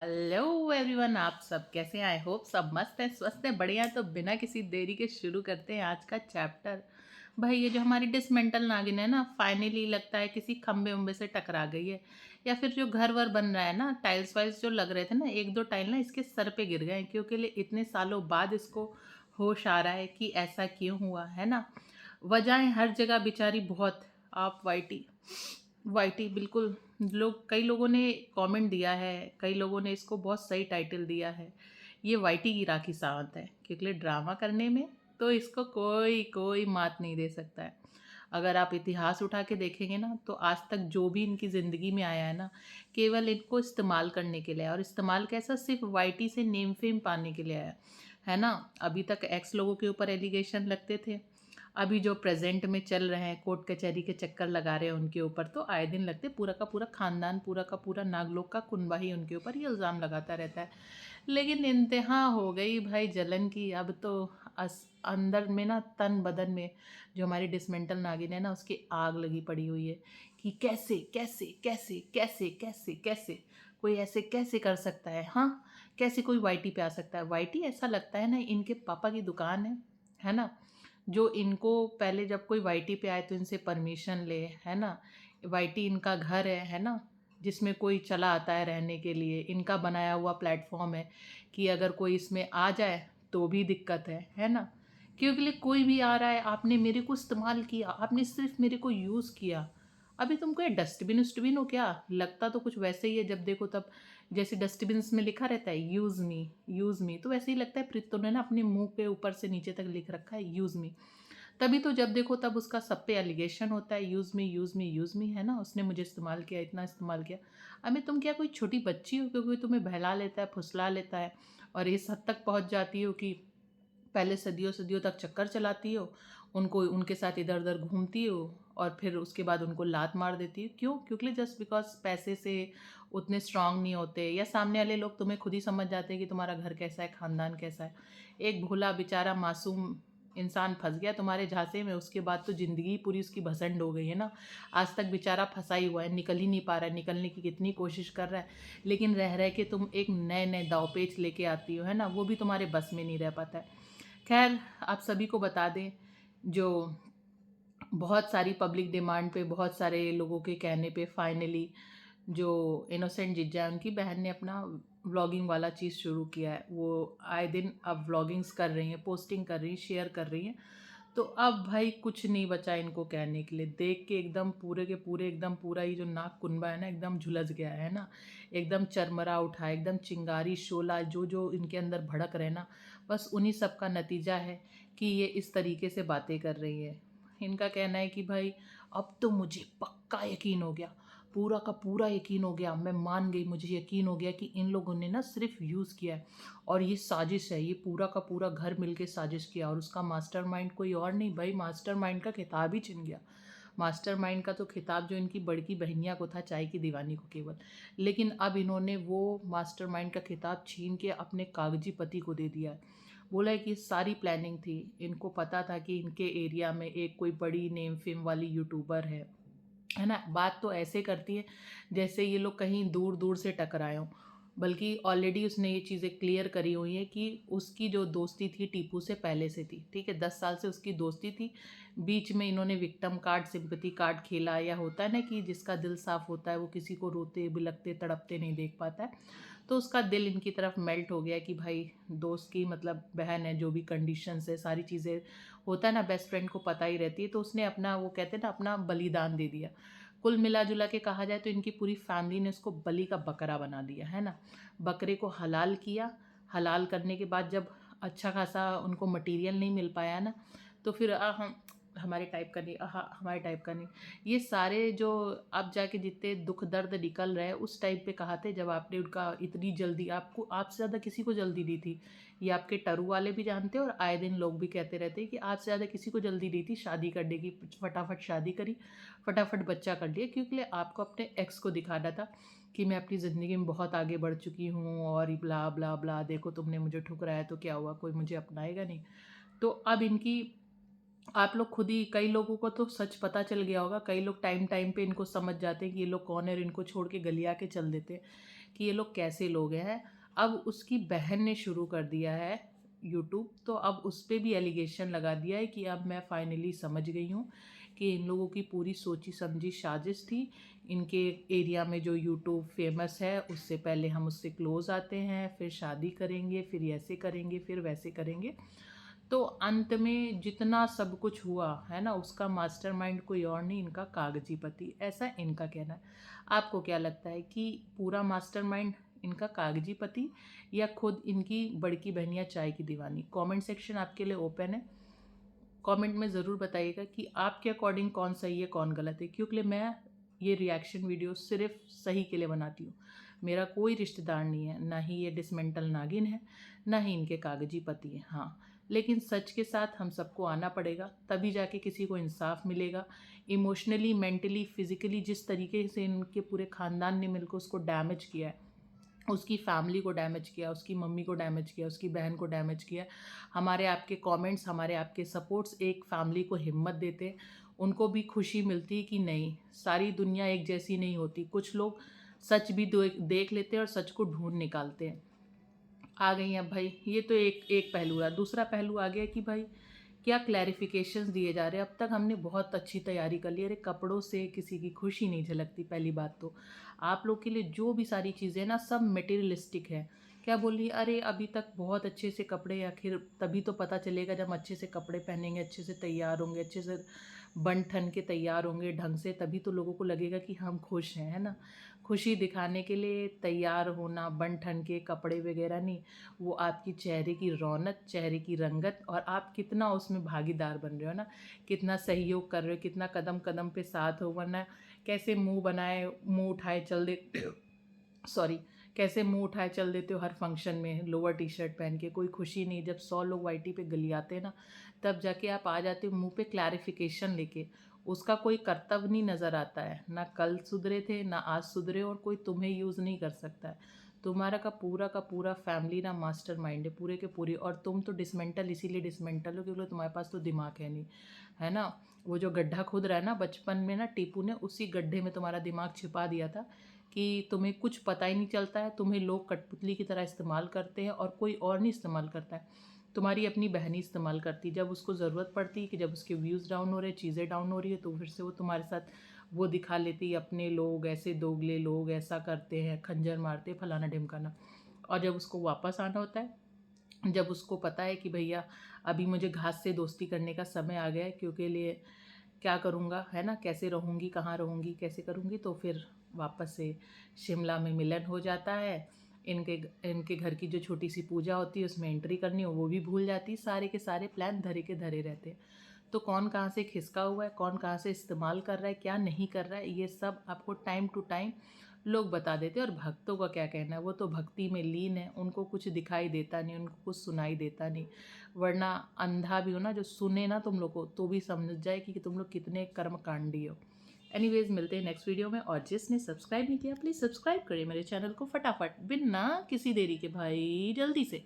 Hello everyone, आप सब कैसे हैं? आई होप सब मस्त हैं, स्वस्थ हैं, बढ़िया हैं। तो बिना किसी देरी के शुरू करते हैं आज का चैप्टर। भाई ये जो हमारी डिसमेंटल नागिन है ना, फाइनली लगता है किसी खम्बे उम्बे से टकरा गई है, या फिर जो घर वर बन रहा है ना, टाइल्स वाइल्स जो लग रहे थे ना, एक दो टाइल ना इसके सर पे गिर गए हैं, क्योंकि इतने सालों बाद इसको होश आ रहा है कि ऐसा क्यों हुआ है ना। वजहें हर जगह बेचारी बहुत। आप वाइटी वाइटी बिल्कुल। कई लोगों ने कमेंट दिया है, कई लोगों ने इसको बहुत सही टाइटल दिया है, ये वाइटी की राखी सावंत है, क्योंकि ड्रामा करने में तो इसको कोई कोई मात नहीं दे सकता है। अगर आप इतिहास उठा के देखेंगे ना, तो आज तक जो भी इनकी ज़िंदगी में आया है ना, केवल इनको इस्तेमाल करने के लिए आया, और इस्तेमाल कैसा, सिर्फ वाइटी से नेम फेम पाने के लिए आया है ना। अभी तक एक्स लोगों के ऊपर एलिगेशन लगते थे, अभी जो प्रेजेंट में चल रहे हैं, कोर्ट कचहरी के चक्कर लगा रहे हैं उनके ऊपर, तो आए दिन लगते, पूरा का पूरा खानदान, पूरा का पूरा नागलोक का कुनबा ही उनके ऊपर ये इल्ज़ाम लगाता रहता है। लेकिन इंतहा हो गई भाई जलन की। अब तो अंदर में ना, तन बदन में जो हमारी डिसमेंटल नागिन है ना, उसकी आग लगी पड़ी हुई है कि कैसे कैसे कैसे कैसे कैसे कैसे कोई ऐसे कैसे कर सकता है। हाँ, कैसे कोई वाईटी पे आ सकता है। वाईटी ऐसा लगता है ना, इनके पापा की दुकान है ना, जो इनको पहले जब कोई वाईटी पे आए तो इनसे परमिशन ले, है ना। वाईटी इनका घर है ना, जिसमें कोई चला आता है रहने के लिए, इनका बनाया हुआ प्लेटफॉर्म है कि अगर कोई इसमें आ जाए तो भी दिक्कत है ना। क्योंकि कोई भी आ रहा है, आपने मेरे को इस्तेमाल किया, आपने सिर्फ मेरे को यूज़ किया। अभी तुमको ये डस्टबिन वस्टबिन हो क्या? लगता तो कुछ वैसे ही है, जब देखो तब। जैसे डस्टबिन में लिखा रहता है यूज़ मी, तो वैसे ही लगता है प्रीतो ने ना अपने मुंह पे ऊपर से नीचे तक लिख रखा है यूज़ मी। तभी तो जब देखो तब उसका सब पे एलिगेशन होता है, use me use me use me, है ना। उसने मुझे इस्तेमाल किया, इतना इस्तेमाल किया। अबे तुम क्या कोई छोटी बच्ची हो, क्योंकि तुम्हें बहला लेता है, फुसला लेता है, और इस हद तक पहुंच जाती हो कि पहले सदियों सदियों तक चक्कर चलाती हो, उनको उनके साथ इधर उधर घूमती हो, और फिर उसके बाद उनको लात मार देती हो। क्यों? क्योंकि जस्ट बिकॉज पैसे से उतने स्ट्रांग नहीं होते, या सामने वाले लोग तुम्हें खुद ही समझ जाते हैं कि तुम्हारा घर कैसा है, ख़ानदान कैसा है। एक भोला बेचारा मासूम इंसान फंस गया तुम्हारे झांसे में, उसके बाद तो ज़िंदगी पूरी उसकी भसंड हो गई है ना। आज तक बेचारा फंसा ही हुआ है, निकल ही नहीं पा रहा है, निकलने की कितनी कोशिश कर रहा है, लेकिन रह रह के तुम एक नए नए दावपेच लेके आती हो, है ना, वो भी तुम्हारे बस में नहीं रह पाता है। खैर, आप सभी को बता दें, जो बहुत सारी पब्लिक डिमांड पे, बहुत सारे लोगों के कहने पे, फाइनली जो इनोसेंट जिज्जा है, उनकी बहन ने अपना व्लॉगिंग वाला चीज़ शुरू किया है। वो आए दिन अब व्लॉगिंग्स कर रही हैं, पोस्टिंग कर रही हैं, शेयर कर रही हैं। तो अब भाई कुछ नहीं बचा इनको कहने के लिए। देख के एकदम पूरे के पूरे, एकदम पूरा ही जो नाक कुनबा है ना, एकदम झुलस गया है ना, एकदम चरमरा उठा है, एकदम चिंगारी शोला जो जो इनके अंदर भड़क रहे ना, बस उन्हीं सब का नतीजा है कि ये इस तरीके से बातें कर रही है। इनका कहना है कि भाई अब तो मुझे पक्का यकीन हो गया, पूरा का पूरा यकीन हो गया, मैं मान गई, मुझे यकीन हो गया कि इन लोगों ने ना सिर्फ यूज़ किया है, और ये साजिश है, ये पूरा का पूरा घर मिलके साजिश किया, और उसका मास्टरमाइंड कोई और नहीं भाई, मास्टरमाइंड का खिताब ही छिन गया। मास्टरमाइंड का तो खिताब जो इनकी बड़की बहनिया को था, चाय की दीवानी को केवल, लेकिन अब इन्होंने वो मास्टरमाइंड का खिताब छीन के अपने कागजी पति को दे दिया है। बोला है कि सारी प्लानिंग थी, इनको पता था कि इनके एरिया में एक कोई बड़ी नेम फेम वाली यूट्यूबर है ना। बात तो ऐसे करती है जैसे ये लोग कहीं दूर दूर से टकराए हों, बल्कि ऑलरेडी उसने ये चीज़ें क्लियर करी हुई हैं कि उसकी जो दोस्ती थी टीपू से पहले से थी, ठीक है, 10 साल से उसकी दोस्ती थी। बीच में इन्होंने विक्टिम कार्ड, सिंपैथी कार्ड खेला, या होता है ना कि जिसका दिल साफ़ होता है वो किसी को रोते बिलखते तड़पते नहीं देख पाता है, तो उसका दिल इनकी तरफ मेल्ट हो गया कि भाई दोस्त की, मतलब बहन है, जो भी कंडीशंस है, सारी चीज़ें, होता है ना, बेस्ट फ्रेंड को पता ही रहती है, तो उसने अपना, वो कहते हैं ना, अपना बलिदान दे दिया। कुल मिला जुला के कहा जाए तो इनकी पूरी फैमिली ने उसको बलि का बकरा बना दिया, है ना। बकरे को हलाल किया, हलाल करने के बाद जब अच्छा खासा उनको मटेरियल नहीं मिल पाया ना, तो फिर हम हमारे टाइप का नहीं, हमारे टाइप का नहीं, ये सारे जो अब जाके जितने दुख दर्द निकल रहे हैं, उस टाइप पे कहा थे, जब आपने उनका इतनी जल्दी, आपको आपसे ज़्यादा किसी को जल्दी दी थी। ये आपके टरू वाले भी जानते हैं, और आए दिन लोग भी कहते रहते हैं कि आपसे ज़्यादा किसी को जल्दी दी थी शादी करने की, फटाफट शादी करी, फटाफट बच्चा कर लिया, क्योंकि आपको अपने एक्स को दिखाना था कि मैं अपनी ज़िंदगी में बहुत आगे बढ़ चुकी हूँ, और ब्ला ब्ला ब्ला, देखो तुमने मुझे ठुकराया तो क्या हुआ, कोई मुझे अपनाएगा नहीं। तो अब इनकी, आप लोग खुद ही, कई लोगों को तो सच पता चल गया होगा, कई लोग टाइम टाइम पे इनको समझ जाते हैं कि ये लोग कौन है, और इनको छोड़ के गलिया के चल देते हैं कि ये लोग कैसे लोग हैं। अब उसकी बहन ने शुरू कर दिया है यूट्यूब, तो अब उस पे भी एलिगेशन लगा दिया है कि अब मैं फाइनली समझ गई हूँ कि इन लोगों की पूरी सोची समझी साजिश थी। इनके एरिया में जो यूट्यूब फेमस है उससे पहले हम उससे क्लोज आते हैं, फिर शादी करेंगे, फिर ऐसे करेंगे, फिर वैसे करेंगे। तो अंत में जितना सब कुछ हुआ है ना, उसका मास्टरमाइंड कोई और नहीं, इनका कागजी पति, ऐसा इनका कहना है। आपको क्या लगता है कि पूरा मास्टरमाइंड इनका कागजी पति या खुद इनकी बड़की बहनिया चाय की दीवानी? कमेंट सेक्शन आपके लिए ओपन है। कमेंट में ज़रूर बताइएगा कि आपके अकॉर्डिंग कौन सही है कौन गलत है, क्योंकि मैं ये रिएक्शन वीडियो सिर्फ सही के लिए बनाती हूँ। मेरा कोई रिश्तेदार नहीं है, ना ही ये डिसमेंटल नागिन है, ना ही इनके कागजी पति हैं। हाँ, लेकिन सच के साथ हम सबको आना पड़ेगा, तभी जाके किसी को इंसाफ मिलेगा। इमोशनली, मेंटली, फिजिकली जिस तरीके से इनके पूरे ख़ानदान ने मिलकर उसको डैमेज किया है, उसकी फैमिली को डैमेज किया, उसकी मम्मी को डैमेज किया, उसकी बहन को डैमेज किया। हमारे आपके कमेंट्स, हमारे आपके सपोर्ट्स एक फैमिली को हिम्मत देते, उनको भी खुशी मिलती कि नहीं, सारी दुनिया एक जैसी नहीं होती। कुछ लोग सच भी देख लेते हैं और सच को ढूंढ निकालते हैं। आ गई हैं भाई, ये तो एक एक पहलू रहा। दूसरा पहलू आ गया कि भाई क्या क्लैरिफिकेशंस दिए जा रहे हैं। अब तक हमने बहुत अच्छी तैयारी कर ली, अरे कपड़ों से किसी की खुशी नहीं झलकती। पहली बात तो आप लोग के लिए जो भी सारी चीज़ें ना सब मटेरियलिस्टिक है। क्या बोल रही है, अरे अभी तक बहुत अच्छे से कपड़े, आखिर तभी तो पता चलेगा जब अच्छे से कपड़े पहनेंगे, अच्छे से तैयार होंगे, अच्छे से बन ठन के तैयार होंगे ढंग से, तभी तो लोगों को लगेगा कि हम खुश हैं, है ना। खुशी दिखाने के लिए तैयार होना, बन ठन के कपड़े वगैरह नहीं, वो आपकी चेहरे की रौनक, चेहरे की रंगत, और आप कितना उसमें भागीदार बन रहे हो ना, कितना सहयोग कर रहे हो, कितना कदम कदम पे साथ हो। वरना कैसे मुंह बनाए, मुंह उठाए चल दे सॉरी, कैसे मुंह उठाए चल देते हो हर फंक्शन में लोअर टी शर्ट पहन के, कोई खुशी नहीं। जब 100 लोग वाईटी पे गलियाते हैं ना, तब जाके आप आ जाते हो मुंह पे क्लैरिफिकेशन लेके। उसका कोई कर्तव्य नहीं नज़र आता है, ना कल सुधरे थे ना आज सुधरे, और कोई तुम्हें यूज़ नहीं कर सकता है। तुम्हारा का पूरा फैमिली ना मास्टर माइंड है, पूरे के पूरी। और तुम तो डिसमेंटल इसीलिए डिसमेंटल हो क्योंकि तुम्हारे पास तो दिमाग है नहीं, है ना। वो जो गड्ढा खुद रहा है ना बचपन में ना, टीपू ने उसी गड्ढे में तुम्हारा दिमाग छिपा दिया था कि तुम्हें कुछ पता ही नहीं चलता है। तुम्हें लोग कठपुतली की तरह इस्तेमाल करते हैं और कोई और नहीं इस्तेमाल करता है। तुम्हारी अपनी बहन ही इस्तेमाल करती, जब उसको ज़रूरत पड़ती है कि जब उसके व्यूज़ डाउन हो रहे हैं, चीज़ें डाउन हो रही है, तो फिर से वो तुम्हारे साथ वो दिखा लेती है, अपने लोग ऐसे दोगले लोग ऐसा करते हैं, खंजर मारते, फलाना ढिमकाना। और जब उसको वापस आना होता है, जब उसको पता है कि भैया अभी मुझे घास से दोस्ती करने का समय आ गया है, क्योंकि लिए क्या करूँगा, है ना, कैसे रहूँगी, कहाँ रहूँगी, कैसे करूँगी, तो फिर वापस से शिमला में मिलन हो जाता है। इनके इनके घर की जो छोटी सी पूजा होती है उसमें एंट्री करनी हो वो भी भूल जाती। सारे के सारे प्लान धरे के धरे रहते हैं। तो कौन कहाँ से खिसका हुआ है, कौन कहाँ से इस्तेमाल कर रहा है, क्या नहीं कर रहा है, ये सब आपको टाइम टू टाइम लोग बता देते हैं। और भक्तों का क्या कहना है, वो तो भक्ति में लीन है, उनको कुछ दिखाई देता नहीं, उनको कुछ सुनाई देता नहीं। वरना अंधा भी हो ना, जो सुने ना तुम लोग को, तो भी समझ जाए कि तुम लोग कितने कर्मकांडी हो। एनीवेज, मिलते हैं नेक्स्ट वीडियो में। और जिसने सब्सक्राइब नहीं किया प्लीज़ सब्सक्राइब करिए मेरे चैनल को फटाफट, बिना किसी देरी के भाई, जल्दी से।